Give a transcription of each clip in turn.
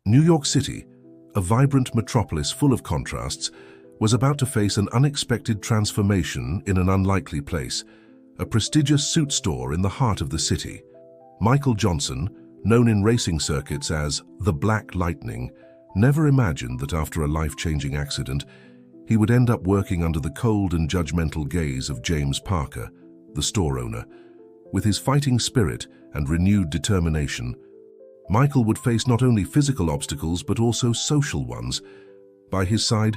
New York City, a vibrant metropolis full of contrasts, was about to face an unexpected transformation in an unlikely place, a prestigious suit store in the heart of the city. Michael Johnson, known in racing circuits as the Black Lightning, never imagined that after a life-changing accident, he would end up working under the cold and judgmental gaze of James Parker, the store owner. With his fighting spirit and renewed determination, Michael would face not only physical obstacles but also social ones. By his side,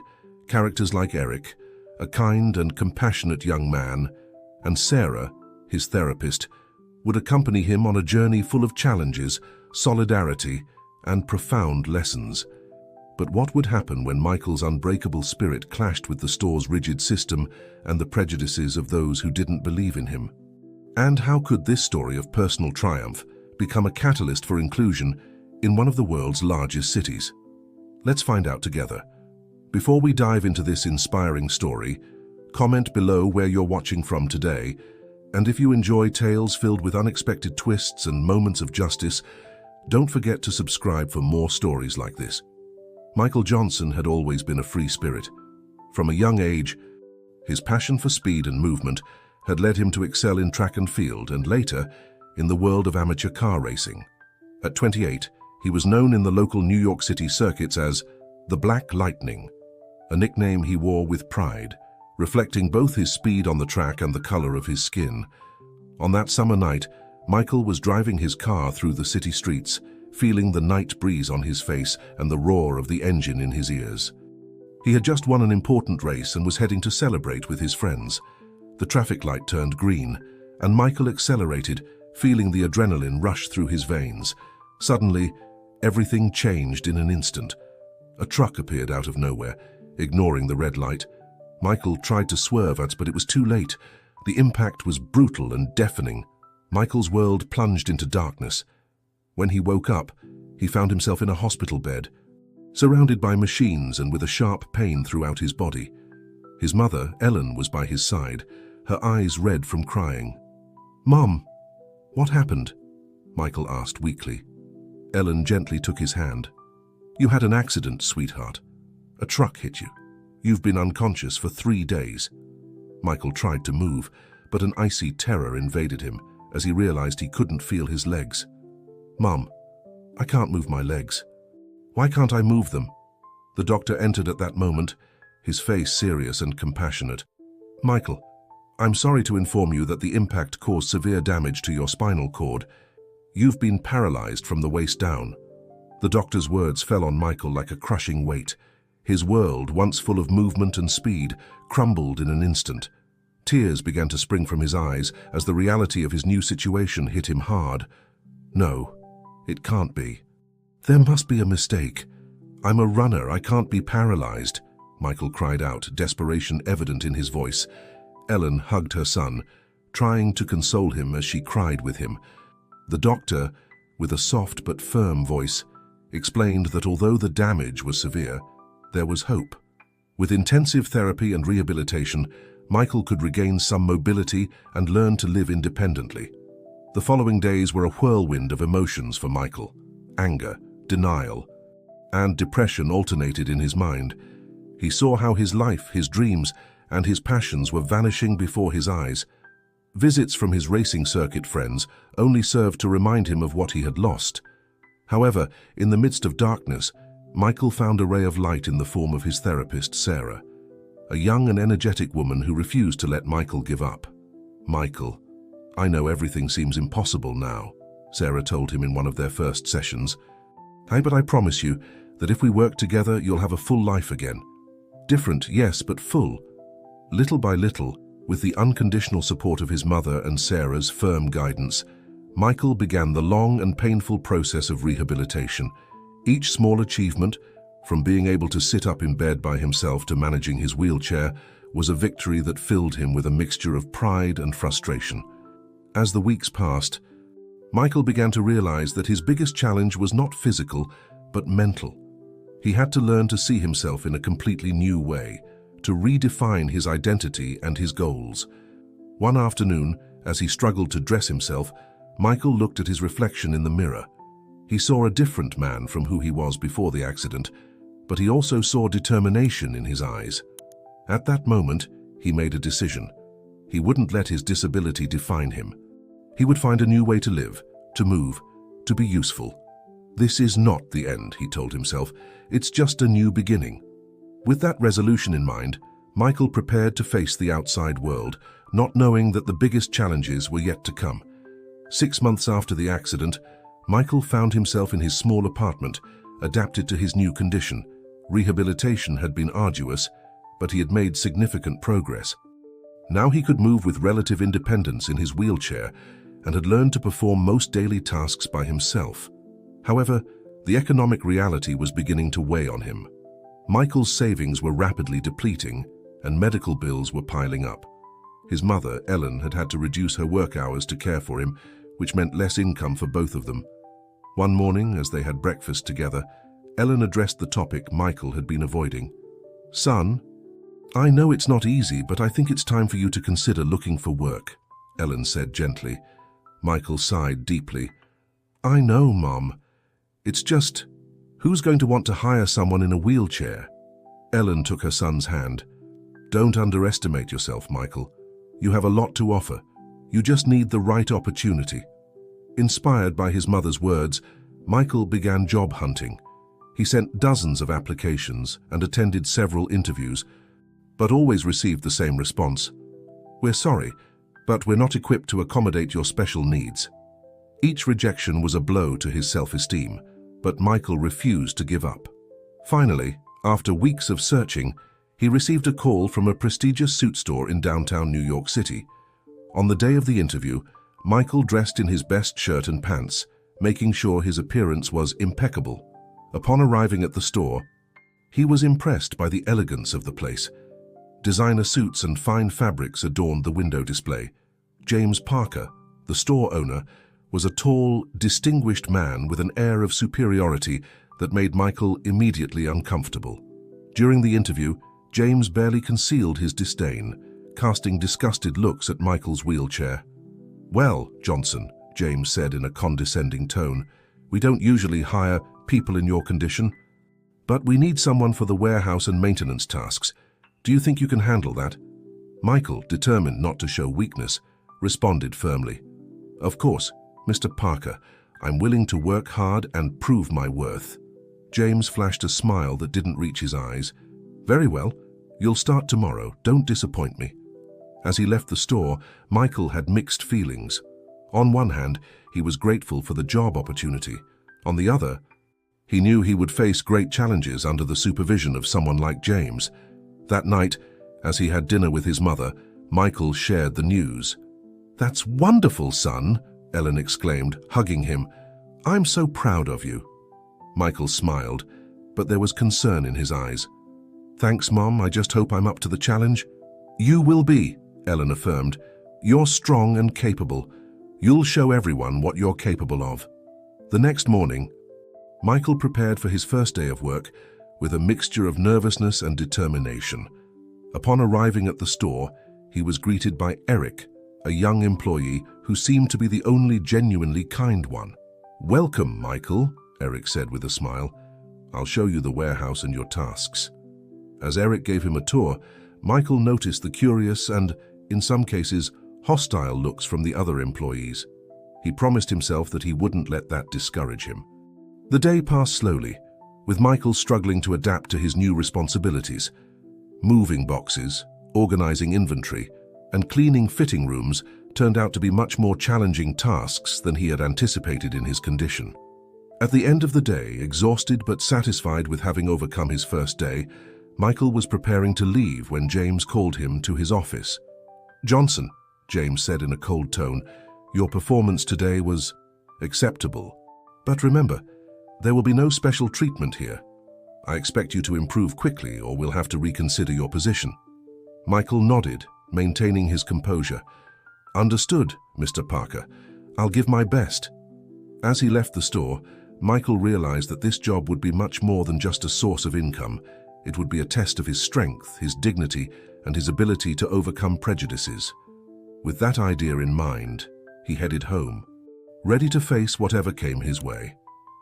characters like Eric, a kind and compassionate young man, and Sarah, his therapist, would accompany him on a journey full of challenges, solidarity, and profound lessons. But what would happen when Michael's unbreakable spirit clashed with the store's rigid system and the prejudices of those who didn't believe in him? And how could this story of personal triumph become a catalyst for inclusion in one of the world's largest cities? Let's find out together. Before we dive into this inspiring story, comment below where you're watching from today, and if you enjoy tales filled with unexpected twists and moments of justice, don't forget to subscribe for more stories like this. Michael Johnson had always been a free spirit. From a young age, his passion for speed and movement had led him to excel in track and field and later in the world of amateur car racing. At 28, he was known in the local New York City circuits as the Black Lightning, a nickname he wore with pride, reflecting both his speed on the track and the color of his skin. On that summer night, Michael was driving his car through the city streets, feeling the night breeze on his face and the roar of the engine in his ears. He had just won an important race and was heading to celebrate with his friends. The traffic light turned green, and Michael accelerated, feeling the adrenaline rush through his veins. Suddenly, everything changed in an instant. A truck appeared out of nowhere, ignoring the red light. Michael tried to swerve, but it was too late. The impact was brutal and deafening. Michael's world plunged into darkness. When he woke up, he found himself in a hospital bed, surrounded by machines and with a sharp pain throughout his body. His mother, Ellen, was by his side, her eyes red from crying. "Mom, what happened?" Michael asked weakly. Ellen gently took his hand. "You had an accident, sweetheart. A truck hit you. You've been unconscious for 3 days." Michael tried to move, but an icy terror invaded him as he realized he couldn't feel his legs. "Mom, I can't move my legs. Why can't I move them?" The doctor entered at that moment, his face serious and compassionate. "Michael, I'm sorry to inform you that the impact caused severe damage to your spinal cord. You've been paralyzed from the waist down." The doctor's words fell on Michael like a crushing weight. His world, once full of movement and speed, crumbled in an instant. Tears began to spring from his eyes as the reality of his new situation hit him hard. "No, it can't be. There must be a mistake. I'm a runner, I can't be paralyzed," Michael cried out, desperation evident in his voice. Ellen hugged her son, trying to console him as she cried with him. The doctor, with a soft but firm voice, explained that although the damage was severe, there was hope. With intensive therapy and rehabilitation, Michael could regain some mobility and learn to live independently. The following days were a whirlwind of emotions for Michael. Anger, denial, and depression alternated in his mind. He saw how his life, his dreams, and his passions were vanishing before his eyes. Visits from his racing circuit friends only served to remind him of what he had lost. However, in the midst of darkness, Michael found a ray of light in the form of his therapist, Sarah, a young and energetic woman who refused to let Michael give up. "Michael, I know everything seems impossible now," Sarah told him in one of their first sessions. But I promise you that if we work together, you'll have a full life again. Different, yes, but full." Little by little, with the unconditional support of his mother and Sarah's firm guidance, Michael began the long and painful process of rehabilitation. Each small achievement, from being able to sit up in bed by himself to managing his wheelchair, was a victory that filled him with a mixture of pride and frustration. As the weeks passed, Michael began to realize that his biggest challenge was not physical, but mental. He had to learn to see himself in a completely new way, to redefine his identity and his goals. One afternoon, as he struggled to dress himself, Michael looked at his reflection in the mirror. He saw a different man from who he was before the accident, but he also saw determination in his eyes. At that moment, he made a decision. He wouldn't let his disability define him. He would find a new way to live, to move, to be useful. This is not the end, he told himself. It's just a new beginning. With that resolution in mind, Michael prepared to face the outside world, not knowing that the biggest challenges were yet to come. 6 months after the accident, Michael found himself in his small apartment, adapted to his new condition. Rehabilitation had been arduous, but he had made significant progress. Now he could move with relative independence in his wheelchair and had learned to perform most daily tasks by himself. However, the economic reality was beginning to weigh on him. Michael's savings were rapidly depleting, and medical bills were piling up. His mother, Ellen, had had to reduce her work hours to care for him, which meant less income for both of them. One morning, as they had breakfast together, Ellen addressed the topic Michael had been avoiding. "Son, I know it's not easy, but I think it's time for you to consider looking for work," Ellen said gently. Michael sighed deeply. "I know, Mom. It's just, who's going to want to hire someone in a wheelchair?" Ellen took her son's hand. "Don't underestimate yourself, Michael. You have a lot to offer. You just need the right opportunity." Inspired by his mother's words, Michael began job hunting. He sent dozens of applications and attended several interviews, but always received the same response: "We're sorry, but we're not equipped to accommodate your special needs." Each rejection was a blow to his self-esteem, but Michael refused to give up. Finally, after weeks of searching, he received a call from a prestigious suit store in downtown New York City. On the day of the interview, Michael dressed in his best shirt and pants, making sure his appearance was impeccable. Upon arriving at the store, he was impressed by the elegance of the place. Designer suits and fine fabrics adorned the window display. James Parker, the store owner, was a tall, distinguished man with an air of superiority that made Michael immediately uncomfortable. During the interview, James barely concealed his disdain, casting disgusted looks at Michael's wheelchair. "Well, Johnson," James said in a condescending tone, "we don't usually hire people in your condition, but we need someone for the warehouse and maintenance tasks. Do you think you can handle that?" Michael, determined not to show weakness, responded firmly, "Of course, Mr. Parker, I'm willing to work hard and prove my worth." James flashed a smile that didn't reach his eyes. "Very well, you'll start tomorrow. Don't disappoint me." As he left the store, Michael had mixed feelings. On one hand, he was grateful for the job opportunity. On the other, he knew he would face great challenges under the supervision of someone like James. That night, as he had dinner with his mother, Michael shared the news. "That's wonderful, son," Ellen exclaimed, hugging him. "I'm so proud of you." Michael smiled, but there was concern in his eyes. "Thanks, Mom. I just hope I'm up to the challenge." "You will be," Ellen affirmed. "You're strong and capable. You'll show everyone what you're capable of." The next morning, Michael prepared for his first day of work with a mixture of nervousness and determination. Upon arriving at the store, he was greeted by Eric, a young employee who seemed to be the only genuinely kind one. "Welcome, Michael," Eric said with a smile. "I'll show you the warehouse and your tasks." As Eric gave him a tour, Michael noticed the curious and, in some cases, hostile looks from the other employees. He promised himself that he wouldn't let that discourage him. The day passed slowly, with Michael struggling to adapt to his new responsibilities. Moving boxes, organizing inventory, and cleaning fitting rooms turned out to be much more challenging tasks than he had anticipated in his condition. At the end of the day, exhausted but satisfied with having overcome his first day, Michael was preparing to leave when James called him to his office. "Johnson," James said in a cold tone, "your performance today was acceptable. But remember, there will be no special treatment here. I expect you to improve quickly or we'll have to reconsider your position." Michael nodded, maintaining his composure. "Understood, Mr. Parker. I'll give my best." As he left the store, Michael realized that this job would be much more than just a source of income. It would be a test of his strength, his dignity, and his ability to overcome prejudices. With that idea in mind, he headed home, ready to face whatever came his way.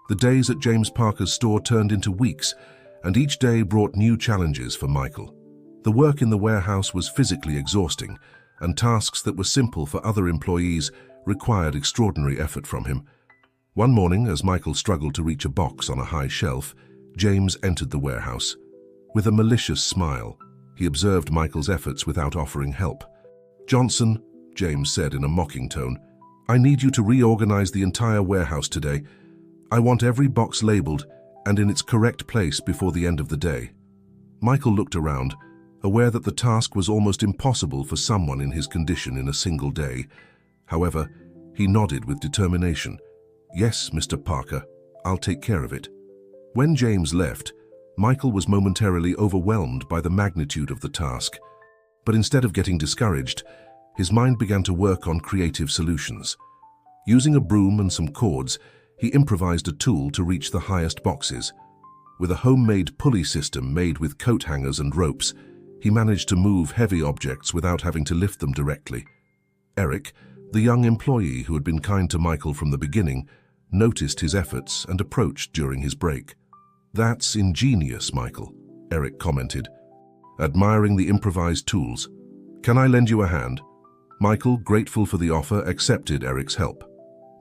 The days at James Parker's store turned into weeks, and each day brought new challenges for Michael. The work in the warehouse was physically exhausting, and tasks that were simple for other employees required extraordinary effort from him. One morning, as Michael struggled to reach a box on a high shelf, James entered the warehouse. With a malicious smile, he observed Michael's efforts without offering help. "Johnson," James said in a mocking tone, "I need you to reorganize the entire warehouse today. I want every box labeled and in its correct place before the end of the day." Michael looked around, aware that the task was almost impossible for someone in his condition in a single day. However, he nodded with determination. "Yes, Mr. Parker, I'll take care of it." When James left, Michael was momentarily overwhelmed by the magnitude of the task. But instead of getting discouraged, his mind began to work on creative solutions. Using a broom and some cords, he improvised a tool to reach the highest boxes. With a homemade pulley system made with coat hangers and ropes, he managed to move heavy objects without having to lift them directly. Eric, the young employee who had been kind to Michael from the beginning, noticed his efforts and approached during his break. "That's ingenious, Michael," Eric commented, admiring the improvised tools. "Can I lend you a hand?" Michael, grateful for the offer, accepted Eric's help.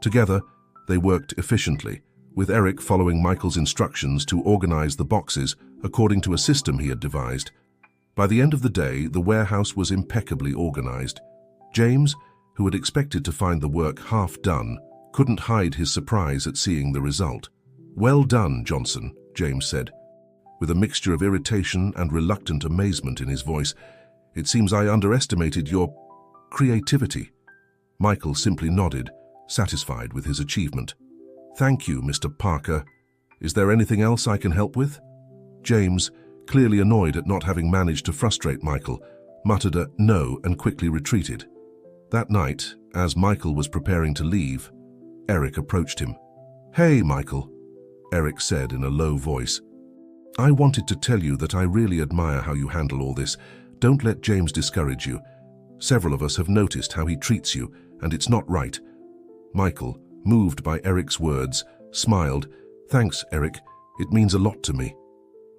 Together, they worked efficiently, with Eric following Michael's instructions to organize the boxes according to a system he had devised. By the end of the day, the warehouse was impeccably organized. James, who had expected to find the work half done, couldn't hide his surprise at seeing the result. "Well done, Johnson," James said, with a mixture of irritation and reluctant amazement in his voice. "It seems I underestimated your creativity." Michael simply nodded, satisfied with his achievement. "Thank you, Mr. Parker. Is there anything else I can help with?" James, clearly annoyed at not having managed to frustrate Michael, muttered a no and quickly retreated. That night, as Michael was preparing to leave, Eric approached him. "Hey, Michael," Eric said in a low voice. "I wanted to tell you that I really admire how you handle all this. Don't let James discourage you. Several of us have noticed how he treats you, and it's not right." Michael, moved by Eric's words, smiled. "Thanks, Eric. It means a lot to me."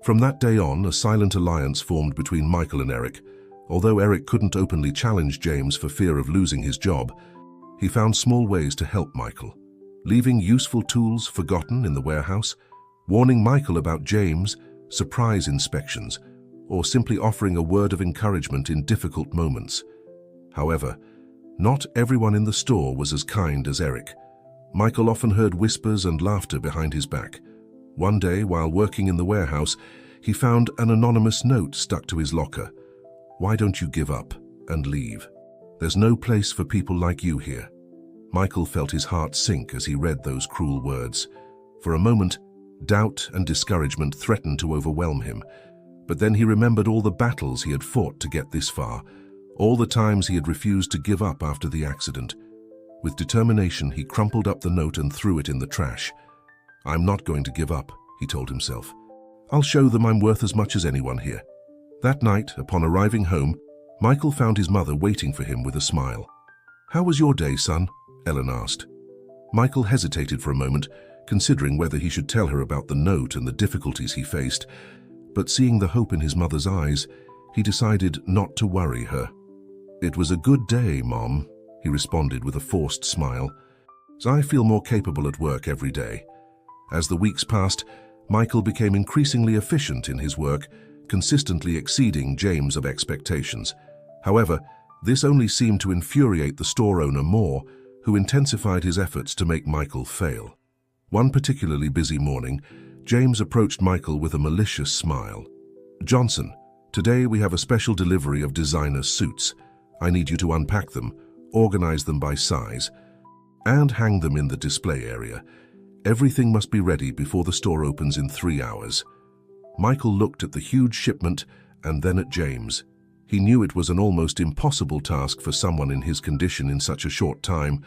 From that day on, a silent alliance formed between Michael and Eric. Although Eric couldn't openly challenge James for fear of losing his job, he found small ways to help Michael, leaving useful tools forgotten in the warehouse, warning Michael about James' surprise inspections, or simply offering a word of encouragement in difficult moments. However, not everyone in the store was as kind as Eric. Michael often heard whispers and laughter behind his back. One day, while working in the warehouse, he found an anonymous note stuck to his locker. "Why don't you give up and leave? There's no place for people like you here." Michael felt his heart sink as he read those cruel words. For a moment, doubt and discouragement threatened to overwhelm him. But then he remembered all the battles he had fought to get this far, all the times he had refused to give up after the accident. With determination, he crumpled up the note and threw it in the trash. "I'm not going to give up," he told himself. "I'll show them I'm worth as much as anyone here." That night, upon arriving home, Michael found his mother waiting for him with a smile. "How was your day, son?" Ellen asked. Michael hesitated for a moment, considering whether he should tell her about the note and the difficulties he faced. But seeing the hope in his mother's eyes, he decided not to worry her. "It was a good day, Mom," he responded with a forced smile. "I feel more capable at work every day." As the weeks passed, Michael became increasingly efficient in his work, consistently exceeding James' expectations. However, this only seemed to infuriate the store owner more, who intensified his efforts to make Michael fail. One particularly busy morning, James approached Michael with a malicious smile. "Johnson, today we have a special delivery of designer suits. I need you to unpack them, organize them by size, and hang them in the display area. Everything must be ready before the store opens in 3 hours." Michael looked at the huge shipment and then at James. He knew it was an almost impossible task for someone in his condition in such a short time,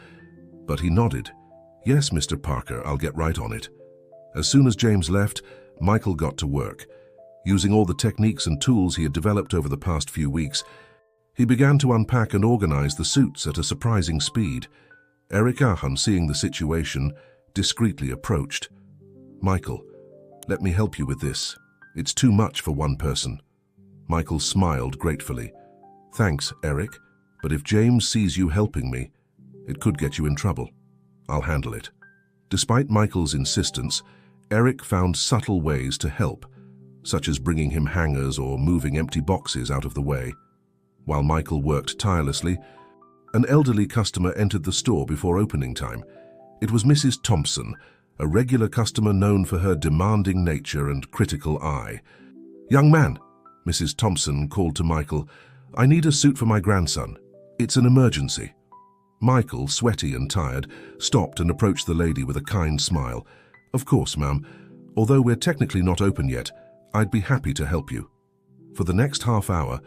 but he nodded. "Yes, Mr. Parker, I'll get right on it." As soon as James left, Michael got to work. Using all the techniques and tools he had developed over the past few weeks, he began to unpack and organize the suits at a surprising speed. Eric Ahern, seeing the situation, discreetly approached. "Michael, let me help you with this. It's too much for one person." Michael smiled gratefully. "Thanks, Eric, but if James sees you helping me, it could get you in trouble. I'll handle it." Despite Michael's insistence, Eric found subtle ways to help, such as bringing him hangers or moving empty boxes out of the way. While Michael worked tirelessly, an elderly customer entered the store before opening time. It was Mrs. Thompson, a regular customer known for her demanding nature and critical eye. "Young man," Mrs. Thompson called to Michael, "I need a suit for my grandson. It's an emergency." Michael, sweaty and tired, stopped and approached the lady with a kind smile. "Of course, ma'am. Although we're technically not open yet, I'd be happy to help you." For the next half hour,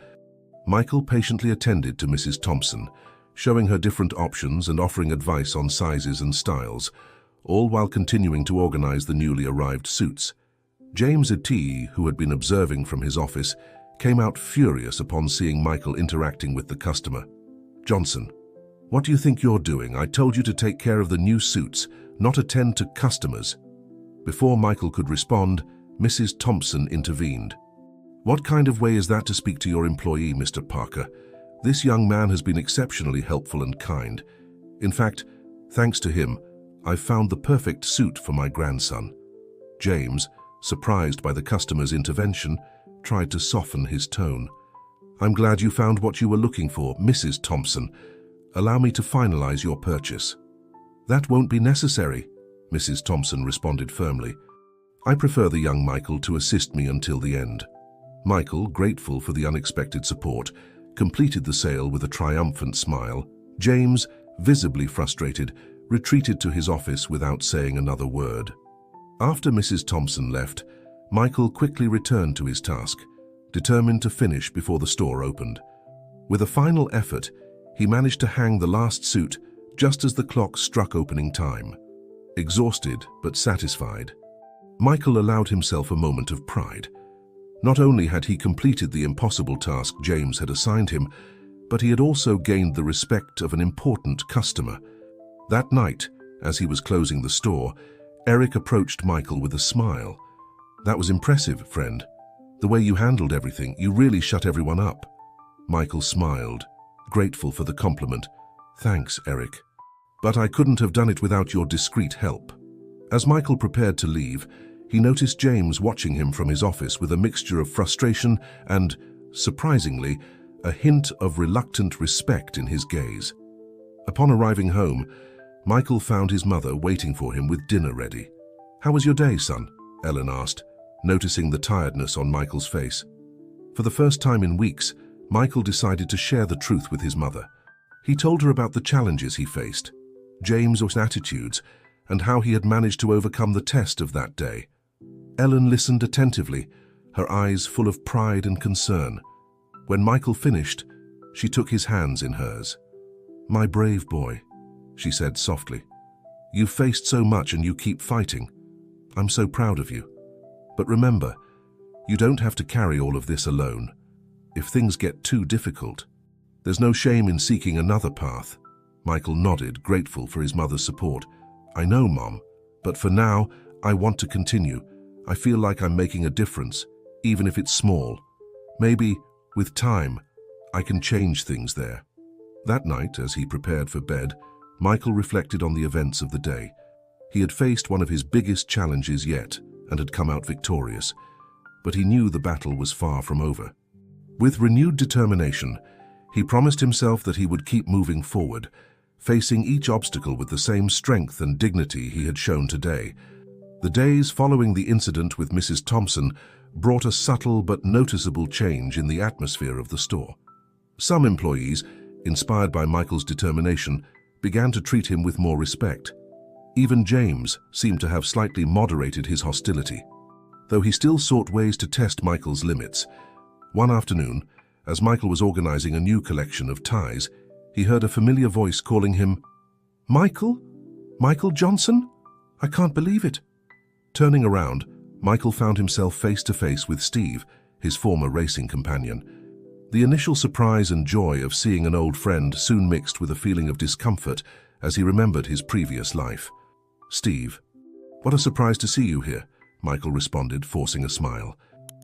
Michael patiently attended to Mrs. Thompson, showing her different options and offering advice on sizes and styles, all while continuing to organize the newly arrived suits. James Ati, who had been observing from his office, came out furious upon seeing Michael interacting with the customer. "Johnson, what do you think you're doing? I told you to take care of the new suits, not attend to customers." Before Michael could respond, Mrs. Thompson intervened. "What kind of way is that to speak to your employee, Mr. Parker? This young man has been exceptionally helpful and kind. In fact, thanks to him, I've found the perfect suit for my grandson." James, surprised by the customer's intervention, tried to soften his tone. "I'm glad you found what you were looking for, Mrs. Thompson. Allow me to finalize your purchase." "That won't be necessary," Mrs. Thompson responded firmly. "I prefer the young Michael to assist me until the end." Michael, grateful for the unexpected support, completed the sale with a triumphant smile. James, visibly frustrated, retreated to his office without saying another word. After Mrs. Thompson left, Michael quickly returned to his task, determined to finish before the store opened. With a final effort, he managed to hang the last suit just as the clock struck opening time. Exhausted but satisfied, Michael allowed himself a moment of pride. Not only had he completed the impossible task James had assigned him, but he had also gained the respect of an important customer. That night, as he was closing the store, Eric approached Michael with a smile. "That was impressive, friend. The way you handled everything, you really shut everyone up." Michael smiled, grateful for the compliment. "Thanks, Eric. But I couldn't have done it without your discreet help." As Michael prepared to leave, he noticed James watching him from his office with a mixture of frustration and, surprisingly, a hint of reluctant respect in his gaze. Upon arriving home, Michael found his mother waiting for him with dinner ready. "How was your day, son?" Ellen asked, noticing the tiredness on Michael's face. For the first time in weeks, Michael decided to share the truth with his mother. He told her about the challenges he faced, James's attitudes, and how he had managed to overcome the test of that day. Ellen listened attentively, her eyes full of pride and concern. When Michael finished, she took his hands in hers. "My brave boy," she said softly. "You've faced so much and you keep fighting. I'm so proud of you. But remember, you don't have to carry all of this alone. If things get too difficult, there's no shame in seeking another path." Michael nodded, grateful for his mother's support. "I know, Mom, but for now, I want to continue. I feel like I'm making a difference, even if it's small. Maybe, with time, I can change things there." That night, as he prepared for bed, Michael reflected on the events of the day. He had faced one of his biggest challenges yet and had come out victorious, but he knew the battle was far from over. With renewed determination, he promised himself that he would keep moving forward, facing each obstacle with the same strength and dignity he had shown today. The days following the incident with Mrs. Thompson brought a subtle but noticeable change in the atmosphere of the store. Some employees, inspired by Michael's determination, began to treat him with more respect. Even James seemed to have slightly moderated his hostility, though he still sought ways to test Michael's limits. One afternoon, as Michael was organizing a new collection of ties, he heard a familiar voice calling him, "Michael? Michael Johnson? I can't believe it." Turning around, Michael found himself face to face with Steve, his former racing companion. The initial surprise and joy of seeing an old friend soon mixed with a feeling of discomfort as he remembered his previous life. "Steve, "What a surprise to see you here," Michael responded, forcing a smile.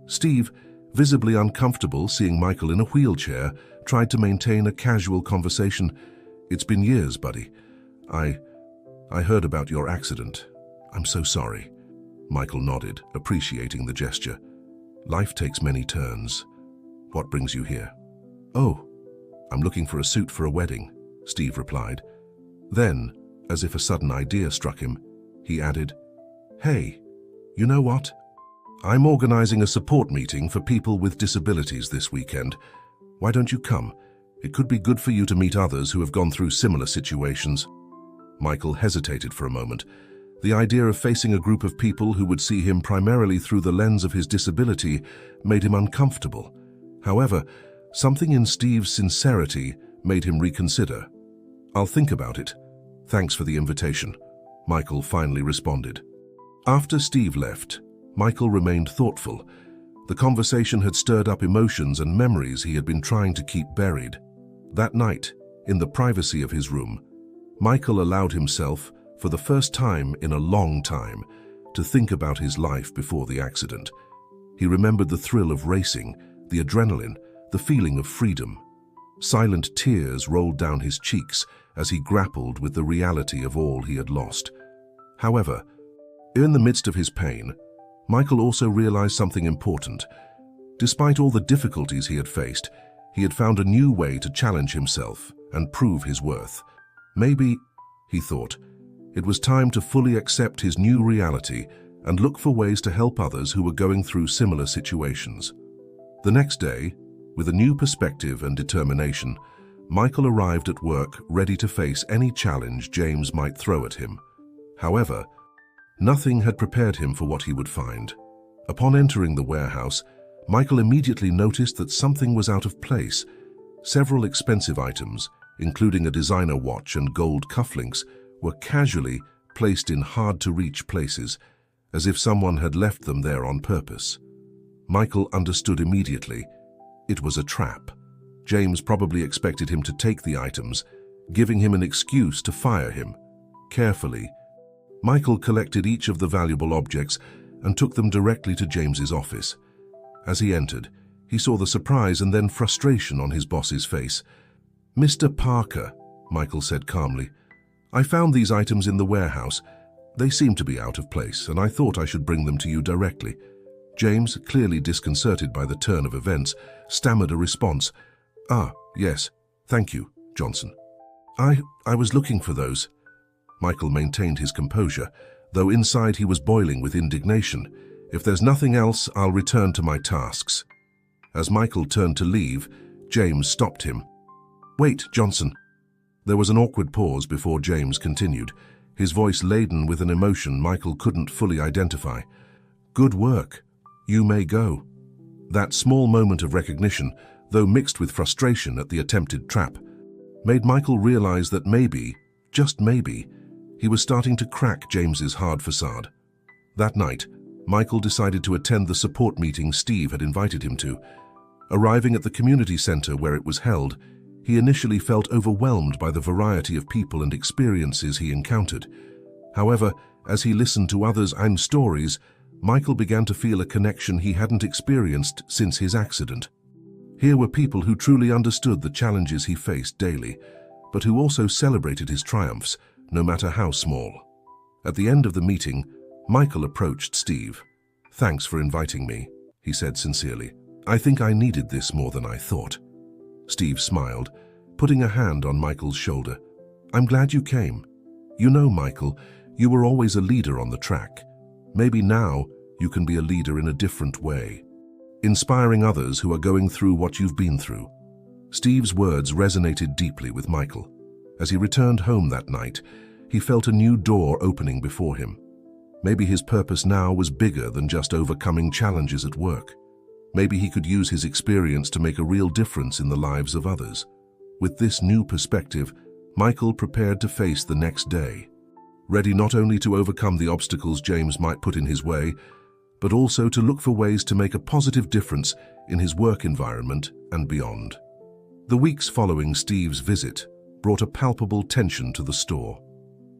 Steve, visibly uncomfortable seeing Michael in a wheelchair, tried to maintain a casual conversation. "It's been years, buddy. I heard about your accident. I'm so sorry." Michael nodded, appreciating the gesture. "Life takes many turns. What brings you here?" "Oh, I'm looking for a suit for a wedding," Steve replied. Then, as if a sudden idea struck him, he added, "Hey, you know what? I'm organizing a support meeting for people with disabilities this weekend. Why don't you come? It could be good for you to meet others who have gone through similar situations." Michael hesitated for a moment. The idea of facing a group of people who would see him primarily through the lens of his disability made him uncomfortable. However, something in Steve's sincerity made him reconsider. "I'll think about it. Thanks for the invitation," Michael finally responded. After Steve left, Michael remained thoughtful. The conversation had stirred up emotions and memories he had been trying to keep buried. That night, in the privacy of his room, Michael allowed himself, for the first time in a long time, to think about his life before the accident. He remembered the thrill of racing, the adrenaline, the feeling of freedom. Silent tears rolled down his cheeks as he grappled with the reality of all he had lost. However, in the midst of his pain, Michael also realized something important. Despite all the difficulties he had faced, he had found a new way to challenge himself and prove his worth. Maybe, he thought, it was time to fully accept his new reality and look for ways to help others who were going through similar situations. The next day, with a new perspective and determination, Michael arrived at work ready to face any challenge James might throw at him. However, nothing had prepared him for what he would find. Upon entering the warehouse, Michael immediately noticed that something was out of place. Several expensive items, including a designer watch and gold cufflinks, were casually placed in hard-to-reach places, as if someone had left them there on purpose. Michael understood immediately. It was a trap. James probably expected him to take the items, giving him an excuse to fire him. Carefully, Michael collected each of the valuable objects and took them directly to James's office. As he entered, he saw the surprise and then frustration on his boss's face. "Mr. Parker," Michael said calmly, "I found these items in the warehouse. They seem to be out of place, and I thought I should bring them to you directly." James, clearly disconcerted by the turn of events, stammered a response. "Ah, yes, thank you, Johnson. I was looking for those." Michael maintained his composure, though inside he was boiling with indignation. "If there's nothing else, I'll return to my tasks." As Michael turned to leave, James stopped him. "Wait, Johnson." There was an awkward pause before James continued, his voice laden with an emotion Michael couldn't fully identify. "Good work. You may go." That small moment of recognition, though mixed with frustration at the attempted trap, made Michael realize that maybe, just maybe, he was starting to crack James's hard facade. That night, Michael decided to attend the support meeting Steve had invited him to. Arriving at the community center where it was held, he initially felt overwhelmed by the variety of people and experiences he encountered. However, as he listened to others' stories, Michael began to feel a connection he hadn't experienced since his accident. Here were people who truly understood the challenges he faced daily, but who also celebrated his triumphs, no matter how small. At the end of the meeting, Michael approached Steve. "Thanks for inviting me," he said sincerely. "I think I needed this more than I thought." Steve smiled, putting a hand on Michael's shoulder. "I'm glad you came. You know, Michael, you were always a leader on the track. Maybe now you can be a leader in a different way, inspiring others who are going through what you've been through." Steve's words resonated deeply with Michael. As he returned home that night, he felt a new door opening before him. Maybe his purpose now was bigger than just overcoming challenges at work. Maybe he could use his experience to make a real difference in the lives of others. With this new perspective, Michael prepared to face the next day, ready not only to overcome the obstacles James might put in his way, but also to look for ways to make a positive difference in his work environment and beyond. The weeks following Steve's visit brought a palpable tension to the store.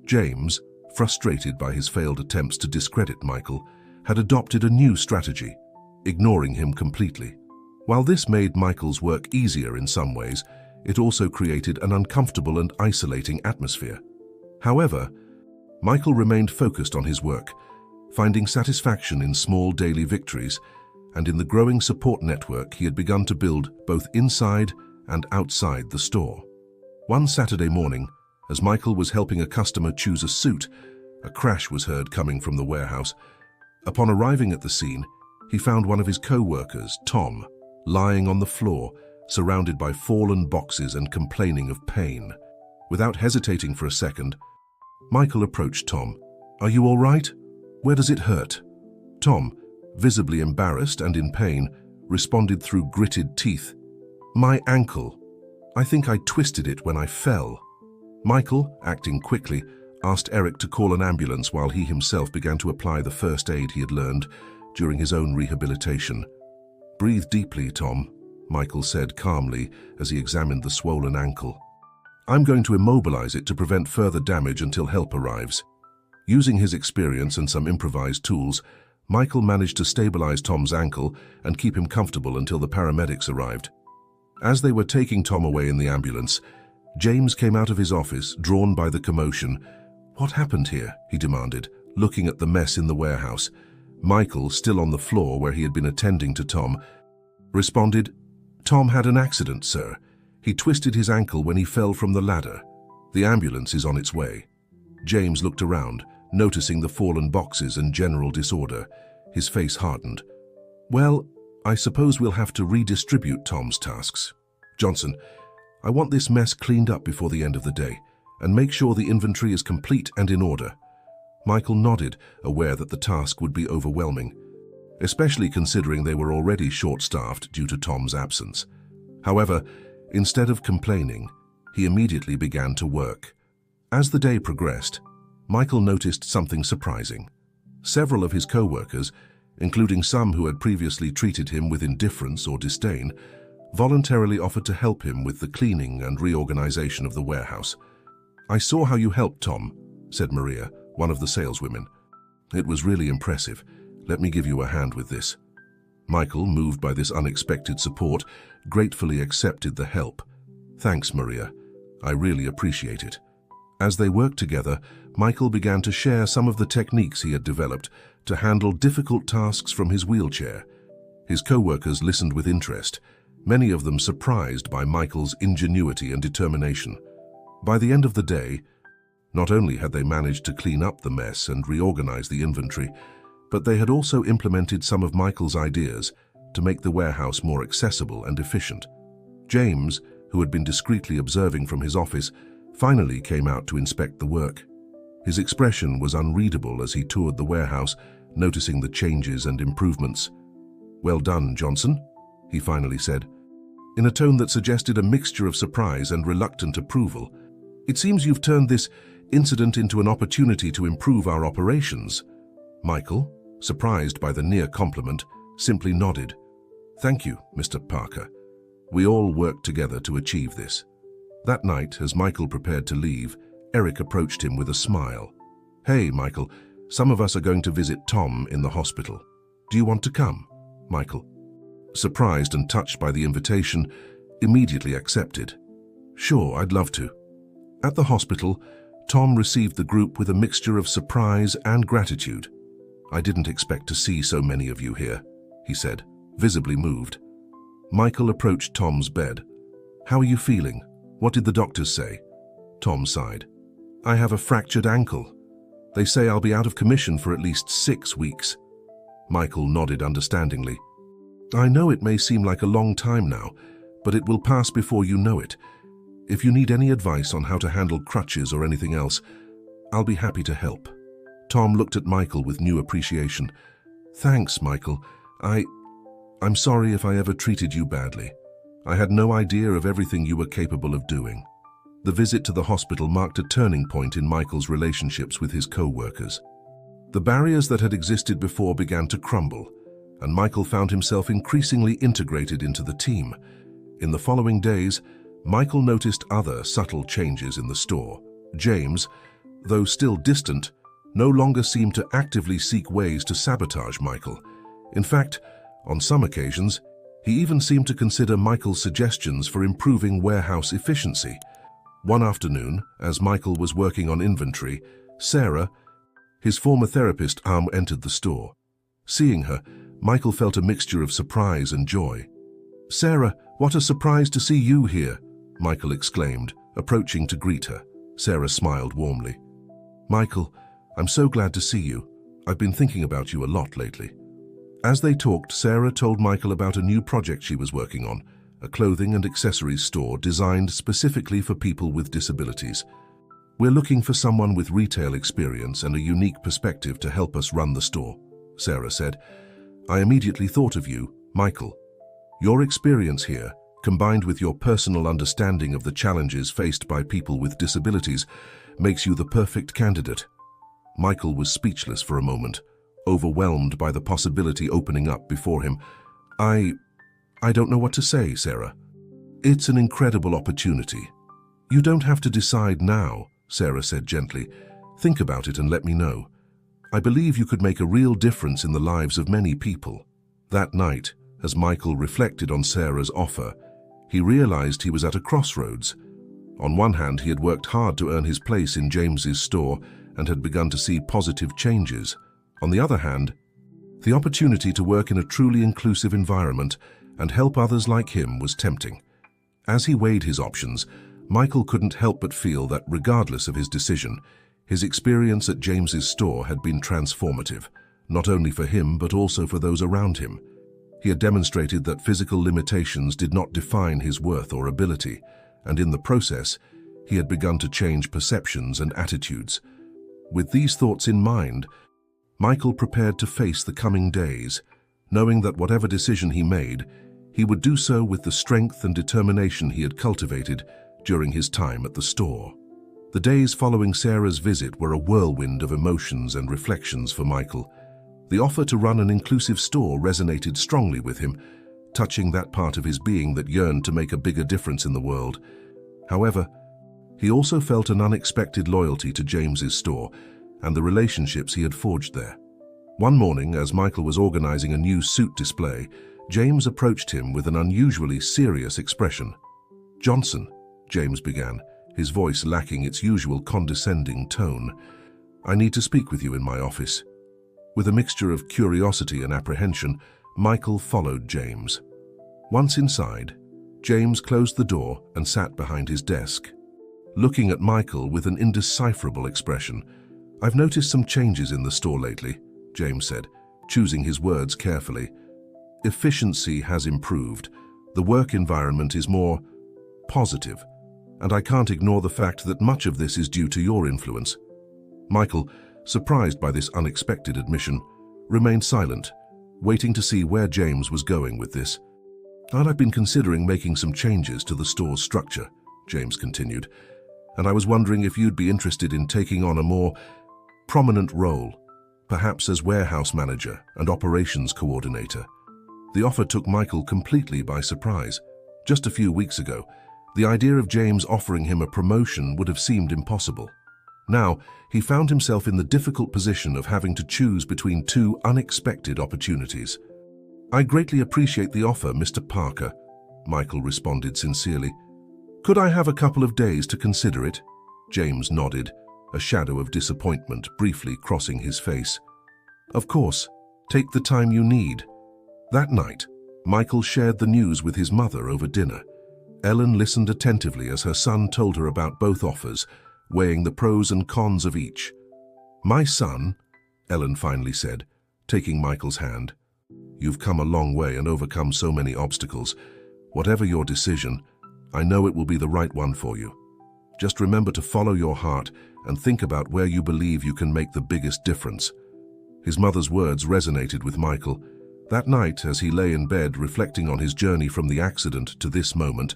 James, frustrated by his failed attempts to discredit Michael, had adopted a new strategy, ignoring him completely. While this made Michael's work easier in some ways, it also created an uncomfortable and isolating atmosphere. However, Michael remained focused on his work, finding satisfaction in small daily victories and in the growing support network he had begun to build both inside and outside the store. One Saturday morning, as Michael was helping a customer choose a suit, a crash was heard coming from the warehouse. Upon arriving at the scene, he found one of his co-workers, Tom, lying on the floor, surrounded by fallen boxes and complaining of pain. Without hesitating for a second, Michael approached Tom. "Are you all right? Where does it hurt?" Tom, visibly embarrassed and in pain, responded through gritted teeth. "My ankle. I think I twisted it when I fell." Michael, acting quickly, asked Eric to call an ambulance while he himself began to apply the first aid he had learned during his own rehabilitation. "Breathe deeply, Tom," Michael said calmly as he examined the swollen ankle. "I'm going to immobilize it to prevent further damage until help arrives." Using his experience and some improvised tools, Michael managed to stabilize Tom's ankle and keep him comfortable until the paramedics arrived. As they were taking Tom away in the ambulance, James came out of his office, drawn by the commotion. "What happened here?" he demanded, looking at the mess in the warehouse. Michael, still on the floor where he had been attending to Tom, responded, "Tom had an accident, sir. He twisted his ankle when he fell from the ladder. The ambulance is on its way." James looked around, noticing the fallen boxes and general disorder. His face hardened. "Well, I suppose we'll have to redistribute Tom's tasks. Johnson, I want this mess cleaned up before the end of the day, and make sure the inventory is complete and in order." Michael nodded, aware that the task would be overwhelming, especially considering they were already short-staffed due to Tom's absence. However, instead of complaining, he immediately began to work. As the day progressed, Michael noticed something surprising. Several of his co-workers, including some who had previously treated him with indifference or disdain, voluntarily offered to help him with the cleaning and reorganization of the warehouse. "I saw how you helped Tom," said Maria, one of the saleswomen. "It was really impressive. Let me give you a hand with this." Michael, moved by this unexpected support, gratefully accepted the help. "Thanks, Maria. I really appreciate it." As they worked together, Michael began to share some of the techniques he had developed to handle difficult tasks from his wheelchair. His co-workers listened with interest, many of them surprised by Michael's ingenuity and determination. By the end of the day, not only had they managed to clean up the mess and reorganize the inventory, but they had also implemented some of Michael's ideas to make the warehouse more accessible and efficient. James, who had been discreetly observing from his office, finally came out to inspect the work. His expression was unreadable as he toured the warehouse, noticing the changes and improvements. "Well done, Johnson," he finally said, in a tone that suggested a mixture of surprise and reluctant approval. "It seems you've turned this incident into an opportunity to improve our operations." Michael, surprised by the near compliment, simply nodded. "Thank you, Mr. Parker. We all worked together to achieve this." That night, as Michael prepared to leave, Eric approached him with a smile. "Hey, Michael, some of us are going to visit Tom in the hospital. Do you want to come?" Michael, surprised and touched by the invitation, immediately accepted. "Sure, I'd love to." At the hospital, Tom received the group with a mixture of surprise and gratitude. "I didn't expect to see so many of you here," he said, visibly moved. Michael approached Tom's bed. "How are you feeling? What did the doctors say?" Tom sighed. "I have a fractured ankle. They say I'll be out of commission for at least 6 weeks." Michael nodded understandingly. "I know it may seem like a long time now, but it will pass before you know it. If you need any advice on how to handle crutches or anything else, I'll be happy to help." Tom looked at Michael with new appreciation. "Thanks, Michael. I'm sorry if I ever treated you badly. I had no idea of everything you were capable of doing." The visit to the hospital marked a turning point in Michael's relationships with his co-workers. The barriers that had existed before began to crumble, and Michael found himself increasingly integrated into the team. In the following days, Michael noticed other subtle changes in the store. James, though still distant, no longer seemed to actively seek ways to sabotage Michael. In fact, on some occasions, he even seemed to consider Michael's suggestions for improving warehouse efficiency. One afternoon, as Michael was working on inventory, Sarah, his former therapist, entered the store. Seeing her, Michael felt a mixture of surprise and joy. "Sarah, what a surprise to see you here," Michael exclaimed, approaching to greet her. Sarah smiled warmly. "Michael, I'm so glad to see you. I've been thinking about you a lot lately." As they talked, Sarah told Michael about a new project she was working on, a clothing and accessories store designed specifically for people with disabilities. "We're looking for someone with retail experience and a unique perspective to help us run the store," Sarah said. "I immediately thought of you, Michael. Your experience here, combined with your personal understanding of the challenges faced by people with disabilities, makes you the perfect candidate." Michael was speechless for a moment, overwhelmed by the possibility opening up before him. I don't know what to say, Sarah. It's an incredible opportunity. You don't have to decide now," Sarah said gently. "Think about it and let me know. I believe you could make a real difference in the lives of many people." That night, as Michael reflected on Sarah's offer, he realized he was at a crossroads. On one hand, he had worked hard to earn his place in James's store and had begun to see positive changes. On the other hand, the opportunity to work in a truly inclusive environment and help others like him was tempting. As he weighed his options, Michael couldn't help but feel that regardless of his decision, his experience at James's store had been transformative, not only for him but also for those around him. He had demonstrated that physical limitations did not define his worth or ability, and in the process, he had begun to change perceptions and attitudes. With these thoughts in mind, Michael prepared to face the coming days, knowing that whatever decision he made, he would do so with the strength and determination he had cultivated during his time at the store. The days following Sarah's visit were a whirlwind of emotions and reflections for Michael. The offer to run an inclusive store resonated strongly with him, touching that part of his being that yearned to make a bigger difference in the world. However, he also felt an unexpected loyalty to James's store and the relationships he had forged there. One morning, as Michael was organizing a new suit display, James approached him with an unusually serious expression. "Johnson," James began, his voice lacking its usual condescending tone, "I need to speak with you in my office." With a mixture of curiosity and apprehension, Michael followed James. Once inside, James closed the door and sat behind his desk. Looking at Michael with an indecipherable expression, "I've noticed some changes in the store lately," James said, choosing his words carefully. "Efficiency has improved, the work environment is more positive, and I can't ignore the fact that much of this is due to your influence." Michael, surprised by this unexpected admission, remained silent, waiting to see where James was going with this. "I've been considering making some changes to the store's structure," James continued, "and I was wondering if you'd be interested in taking on a more prominent role, perhaps as warehouse manager and operations coordinator." The offer took Michael completely by surprise. Just a few weeks ago, the idea of James offering him a promotion would have seemed impossible. Now, he found himself in the difficult position of having to choose between two unexpected opportunities. "I greatly appreciate the offer, Mr. Parker," Michael responded sincerely. "Could I have a couple of days to consider it?" James nodded, a shadow of disappointment briefly crossing his face. "Of course, take the time you need." That night, Michael shared the news with his mother over dinner. Ellen listened attentively as her son told her about both offers, weighing the pros and cons of each. "My son," Ellen finally said, taking Michael's hand, "you've come a long way and overcome so many obstacles. Whatever your decision, I know it will be the right one for you. Just remember to follow your heart and think about where you believe you can make the biggest difference." His mother's words resonated with Michael. That night, as he lay in bed reflecting on his journey from the accident to this moment,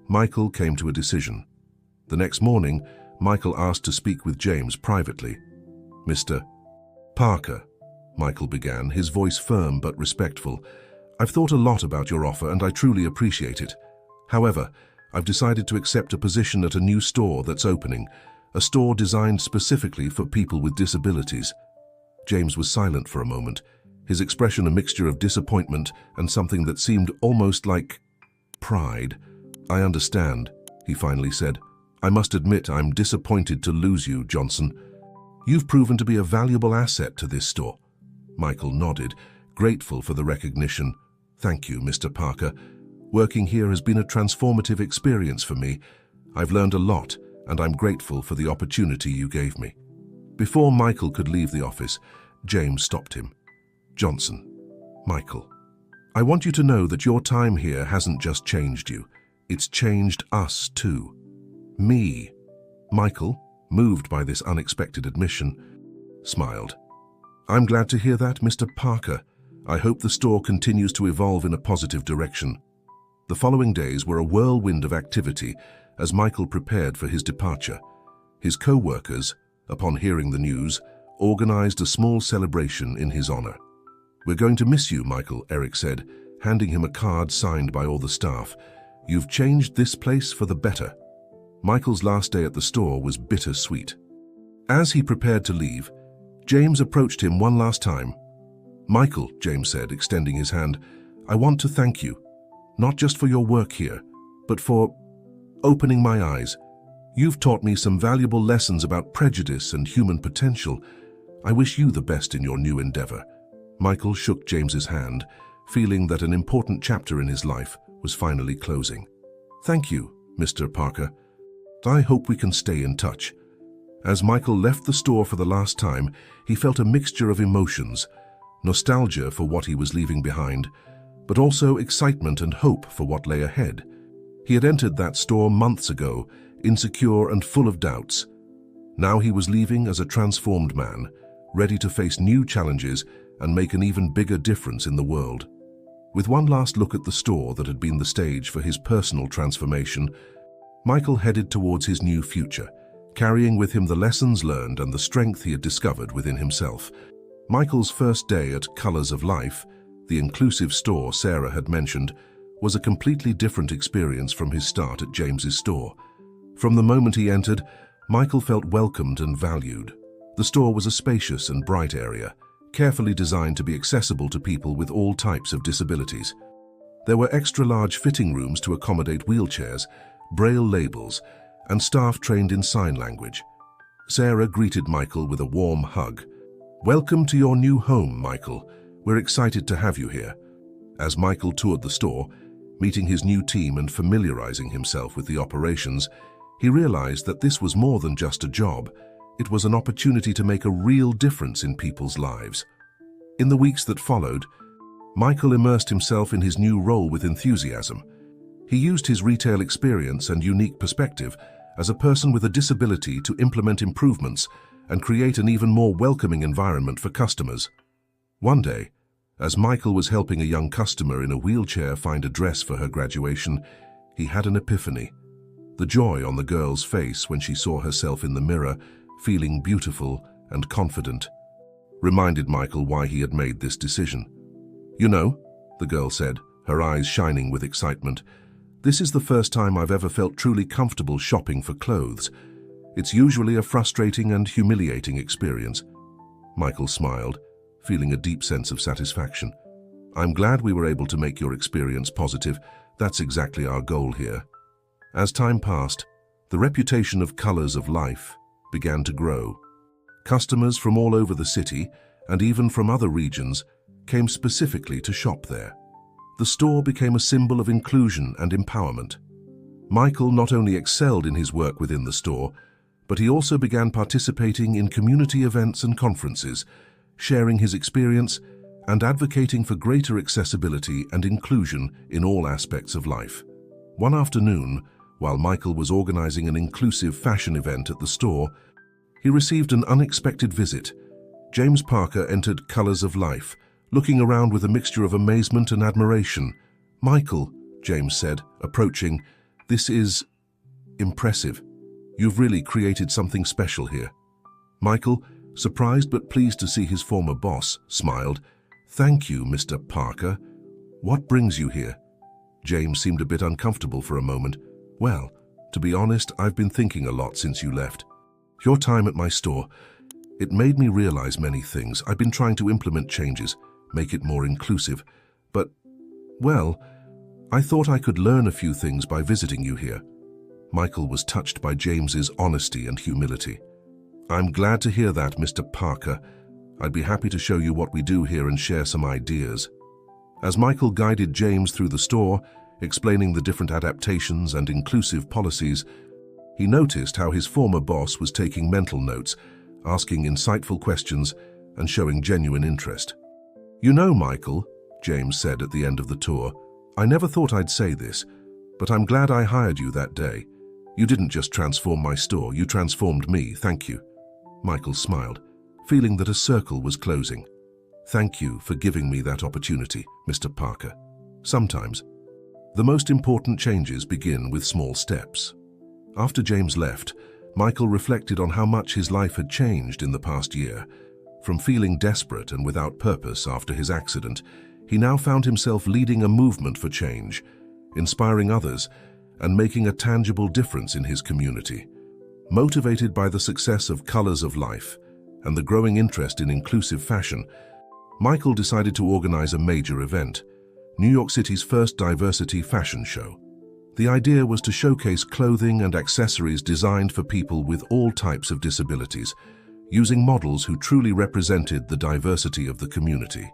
Michael came to a decision. The next morning, Michael asked to speak with James privately. "Mr. Parker," Michael began, his voice firm but respectful, "I've thought a lot about your offer and I truly appreciate it. However, I've decided to accept a position at a new store that's opening, a store designed specifically for people with disabilities. James was silent for a moment, his expression a mixture of disappointment and something that seemed almost like pride. "I understand," he finally said. "I must admit I'm disappointed to lose you, Johnson. You've proven to be a valuable asset to this store." Michael nodded, grateful for the recognition. "Thank you, Mr. Parker. Working here has been a transformative experience for me. I've learned a lot, and I'm grateful for the opportunity you gave me." Before Michael could leave the office, James stopped him. "Johnson, Michael, I want you to know that your time here hasn't just changed you. It's changed us too." "Me?" Michael, moved by this unexpected admission, smiled. "I'm glad to hear that, Mr. Parker. I hope the store continues to evolve in a positive direction." The following days were a whirlwind of activity as Michael prepared for his departure. His co-workers, upon hearing the news, organized a small celebration in his honor. "We're going to miss you, Michael," Eric said, handing him a card signed by all the staff. "You've changed this place for the better." Michael's last day at the store was bittersweet. As he prepared to leave, James approached him one last time. "Michael," James said, extending his hand, "I want to thank you, not just for your work here, but for opening my eyes. You've taught me some valuable lessons about prejudice and human potential. I wish you the best in your new endeavor." Michael shook James's hand, feeling that an important chapter in his life was finally closing. "Thank you, Mr. Parker. I hope we can stay in touch." As Michael left the store for the last time, he felt a mixture of emotions, nostalgia for what he was leaving behind, but also excitement and hope for what lay ahead. He had entered that store months ago, insecure and full of doubts. Now he was leaving as a transformed man, ready to face new challenges and make an even bigger difference in the world. With one last look at the store that had been the stage for his personal transformation, Michael headed towards his new future, carrying with him the lessons learned and the strength he had discovered within himself. Michael's first day at Colors of Life, the inclusive store Sarah had mentioned, was a completely different experience from his start at James's store. From the moment he entered, Michael felt welcomed and valued. The store was a spacious and bright area, carefully designed to be accessible to people with all types of disabilities. There were extra-large fitting rooms to accommodate wheelchairs, braille labels, and staff trained in sign language. Sarah greeted Michael with a warm hug. "Welcome to your new home, Michael. We're excited to have you here." As Michael toured the store, meeting his new team and familiarizing himself with the operations, he realized that this was more than just a job. It was an opportunity to make a real difference in people's lives. In the weeks that followed, Michael immersed himself in his new role with enthusiasm. He used his retail experience and unique perspective as a person with a disability to implement improvements and create an even more welcoming environment for customers. One day, as Michael was helping a young customer in a wheelchair find a dress for her graduation, he had an epiphany. The joy on the girl's face when she saw herself in the mirror, feeling beautiful and confident, reminded Michael why he had made this decision. "You know," the girl said, her eyes shining with excitement, "this is the first time I've ever felt truly comfortable shopping for clothes. It's usually a frustrating and humiliating experience." Michael smiled, feeling a deep sense of satisfaction. "I'm glad we were able to make your experience positive. That's exactly our goal here." As time passed, the reputation of Colors of Life began to grow. Customers from all over the city, and even from other regions, came specifically to shop there. The store became a symbol of inclusion and empowerment. Michael not only excelled in his work within the store, but he also began participating in community events and conferences, sharing his experience and advocating for greater accessibility and inclusion in all aspects of life. One afternoon, while Michael was organizing an inclusive fashion event at the store, he received an unexpected visit. James Parker entered Colors of Life, looking around with a mixture of amazement and admiration. "Michael," James said, approaching, "this is impressive. You've really created something special here." Michael, surprised but pleased to see his former boss, smiled. "Thank you, Mr. Parker. What brings you here?" James seemed a bit uncomfortable for a moment. "Well, to be honest, I've been thinking a lot since you left. Your time at my store, it made me realize many things. I've been trying to implement changes, make it more inclusive, but, well, I thought I could learn a few things by visiting you here. Michael was touched by James's honesty and humility. I'm glad to hear that, Mr. Parker. I'd be happy to show you what we do here and share some ideas. As Michael guided James through the store, explaining the different adaptations and inclusive policies, he noticed how his former boss was taking mental notes, asking insightful questions, and showing genuine interest. You know, Michael, James said at the end of the tour, I never thought I'd say this, but I'm glad I hired you that day. You didn't just transform my store, you transformed me, thank you. Michael smiled, feeling that a circle was closing. Thank you for giving me that opportunity, Mr. Parker. Sometimes, the most important changes begin with small steps. After James left, Michael reflected on how much his life had changed in the past year. From feeling desperate and without purpose after his accident, he now found himself leading a movement for change, inspiring others, and making a tangible difference in his community. Motivated by the success of Colors of Life and the growing interest in inclusive fashion, Michael decided to organize a major event, New York City's first diversity fashion show. The idea was to showcase clothing and accessories designed for people with all types of disabilities, using models who truly represented the diversity of the community.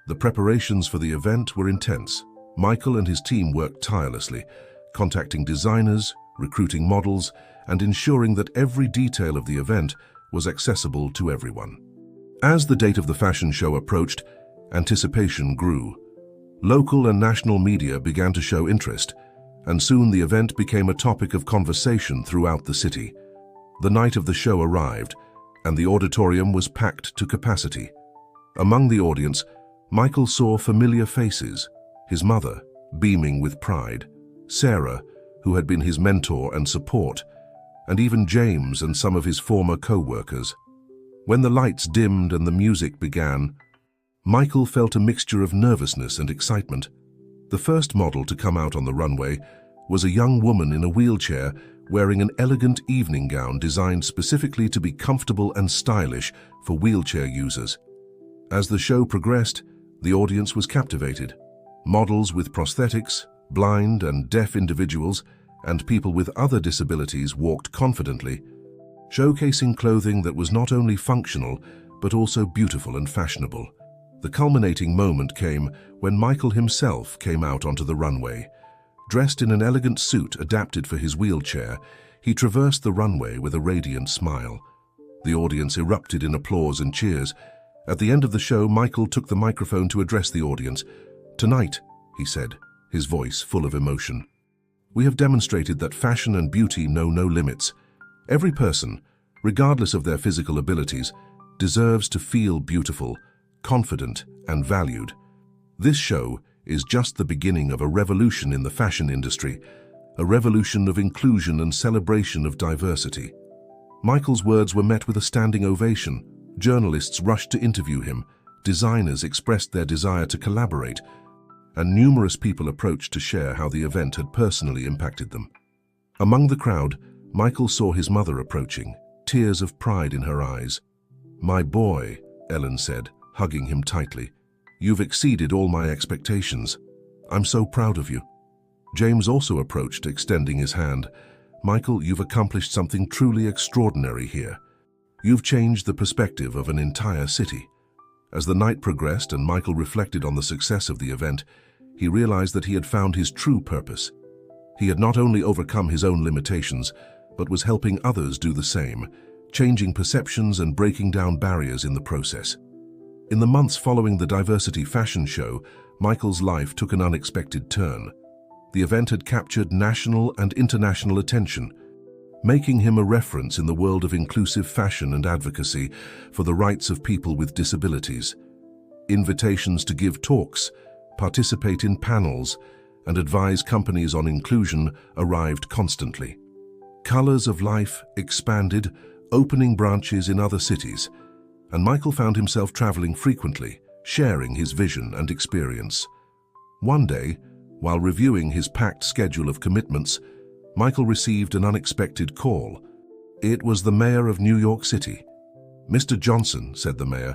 The preparations for the event were intense. Michael and his team worked tirelessly, contacting designers, recruiting models, and ensuring that every detail of the event was accessible to everyone. As the date of the fashion show approached, anticipation grew. Local and national media began to show interest, and soon the event became a topic of conversation throughout the city. The night of the show arrived, and the auditorium was packed to capacity. Among the audience, Michael saw familiar faces, his mother, beaming with pride, Sarah, who had been his mentor and support, and even James and some of his former co-workers. When the lights dimmed and the music began, Michael felt a mixture of nervousness and excitement. The first model to come out on the runway was a young woman in a wheelchair wearing an elegant evening gown designed specifically to be comfortable and stylish for wheelchair users. As the show progressed, the audience was captivated. Models with prosthetics, blind and deaf individuals, and people with other disabilities walked confidently, showcasing clothing that was not only functional but also beautiful and fashionable. The culminating moment came when Michael himself came out onto the runway. Dressed in an elegant suit adapted for his wheelchair, he traversed the runway with a radiant smile. The audience erupted in applause and cheers. At the end of the show, Michael took the microphone to address the audience. "Tonight," he said, his voice full of emotion, "we have demonstrated that fashion and beauty know no limits. Every person, regardless of their physical abilities, deserves to feel beautiful, confident, and valued. This show is just the beginning of a revolution in the fashion industry, a revolution of inclusion and celebration of diversity." Michael's words were met with a standing ovation. Journalists rushed to interview him, designers expressed their desire to collaborate, and numerous people approached to share how the event had personally impacted them. Among the crowd, Michael saw his mother approaching, tears of pride in her eyes. "My boy," Ellen said, hugging him tightly, "you've exceeded all my expectations. I'm so proud of you." James also approached, extending his hand. "Michael, you've accomplished something truly extraordinary here. You've changed the perspective of an entire city." As the night progressed and Michael reflected on the success of the event, he realized that he had found his true purpose. He had not only overcome his own limitations, but was helping others do the same, changing perceptions and breaking down barriers in the process. In the months following the Diversity Fashion Show, Michael's life took an unexpected turn. The event had captured national and international attention, making him a reference in the world of inclusive fashion and advocacy for the rights of people with disabilities. Invitations to give talks, participate in panels, and advise companies on inclusion arrived constantly. Colors of Life expanded, opening branches in other cities, and Michael found himself traveling frequently, sharing his vision and experience. One day, while reviewing his packed schedule of commitments, Michael received an unexpected call. It was the mayor of New York City. "Mr. Johnson," said the mayor,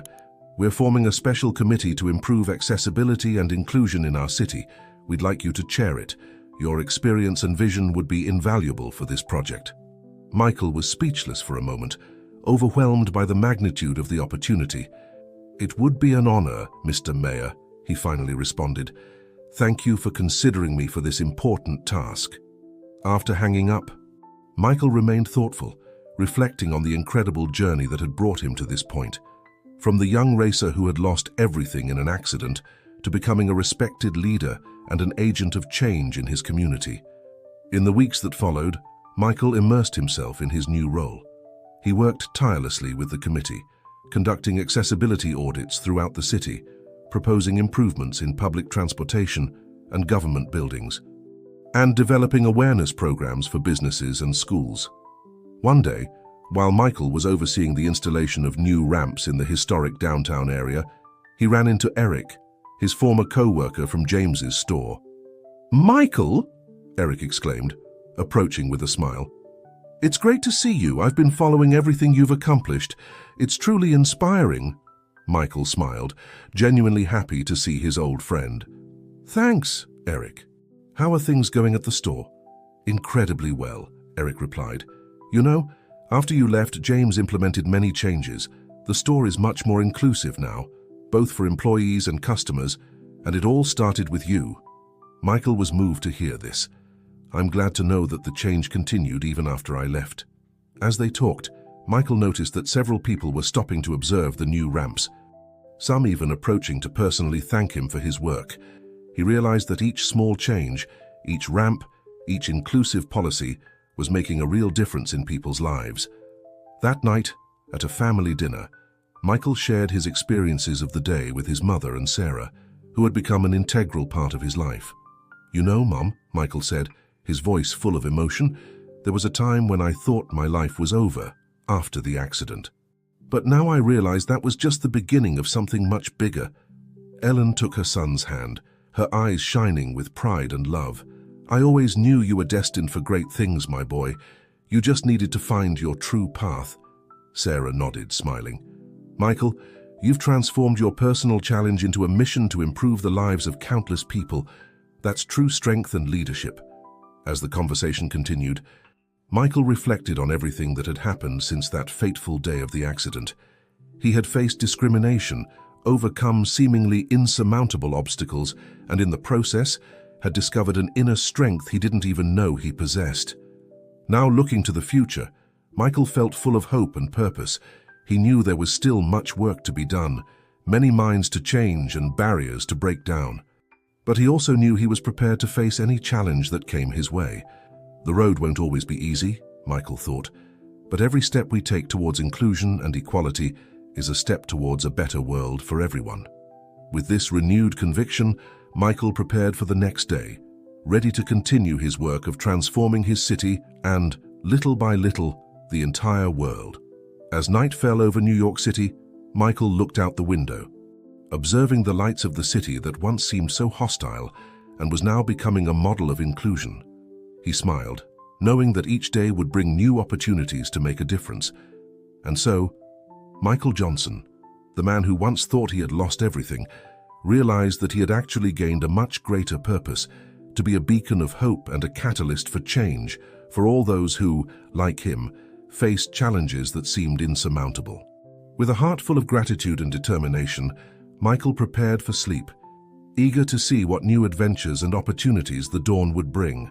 "we're forming a special committee to improve accessibility and inclusion in our city. We'd like you to chair it. Your experience and vision would be invaluable for this project." Michael was speechless for a moment, overwhelmed by the magnitude of the opportunity. "It would be an honor, Mr. Mayor," he finally responded. "Thank you for considering me for this important task." After hanging up, Michael remained thoughtful, reflecting on the incredible journey that had brought him to this point. From the young racer who had lost everything in an accident to becoming a respected leader and an agent of change in his community. In the weeks that followed, Michael immersed himself in his new role. He worked tirelessly with the committee, conducting accessibility audits throughout the city, proposing improvements in public transportation and government buildings, and developing awareness programs for businesses and schools. One day, while Michael was overseeing the installation of new ramps in the historic downtown area, he ran into Eric, his former co-worker from James's store. "Michael!" Eric exclaimed, approaching with a smile. "It's great to see you. I've been following everything you've accomplished. It's truly inspiring." Michael smiled, genuinely happy to see his old friend. "Thanks, Eric. How are things going at the store?" "Incredibly well," Eric replied. "You know, after you left, James implemented many changes. The store is much more inclusive now, both for employees and customers, and it all started with you." Michael was moved to hear this. "I'm glad to know that the change continued even after I left." As they talked, Michael noticed that several people were stopping to observe the new ramps, some even approaching to personally thank him for his work. He realized that each small change, each ramp, each inclusive policy was making a real difference in people's lives. That night, at a family dinner, Michael shared his experiences of the day with his mother and Sarah, who had become an integral part of his life. "You know, Mom," Michael said, his voice full of emotion, "there was a time when I thought my life was over after the accident. But now I realize that was just the beginning of something much bigger." Ellen took her son's hand, her eyes shining with pride and love. "I always knew you were destined for great things, my boy. You just needed to find your true path." Sarah nodded, smiling. "Michael, you've transformed your personal challenge into a mission to improve the lives of countless people. That's true strength and leadership." As the conversation continued, Michael reflected on everything that had happened since that fateful day of the accident. He had faced discrimination, overcome seemingly insurmountable obstacles, and in the process, had discovered an inner strength he didn't even know he possessed. Now looking to the future, Michael felt full of hope and purpose. He knew there was still much work to be done, many minds to change and barriers to break down. But he also knew he was prepared to face any challenge that came his way. The road won't always be easy, Michael thought, but every step we take towards inclusion and equality is a step towards a better world for everyone. With this renewed conviction, Michael prepared for the next day, ready to continue his work of transforming his city and, little by little, the entire world. As night fell over New York City, Michael looked out the window, observing the lights of the city that once seemed so hostile and was now becoming a model of inclusion. He smiled, knowing that each day would bring new opportunities to make a difference. And so, Michael Johnson, the man who once thought he had lost everything, realized that he had actually gained a much greater purpose, to be a beacon of hope and a catalyst for change for all those who, like him, faced challenges that seemed insurmountable. With a heart full of gratitude and determination, Michael prepared for sleep, eager to see what new adventures and opportunities the dawn would bring.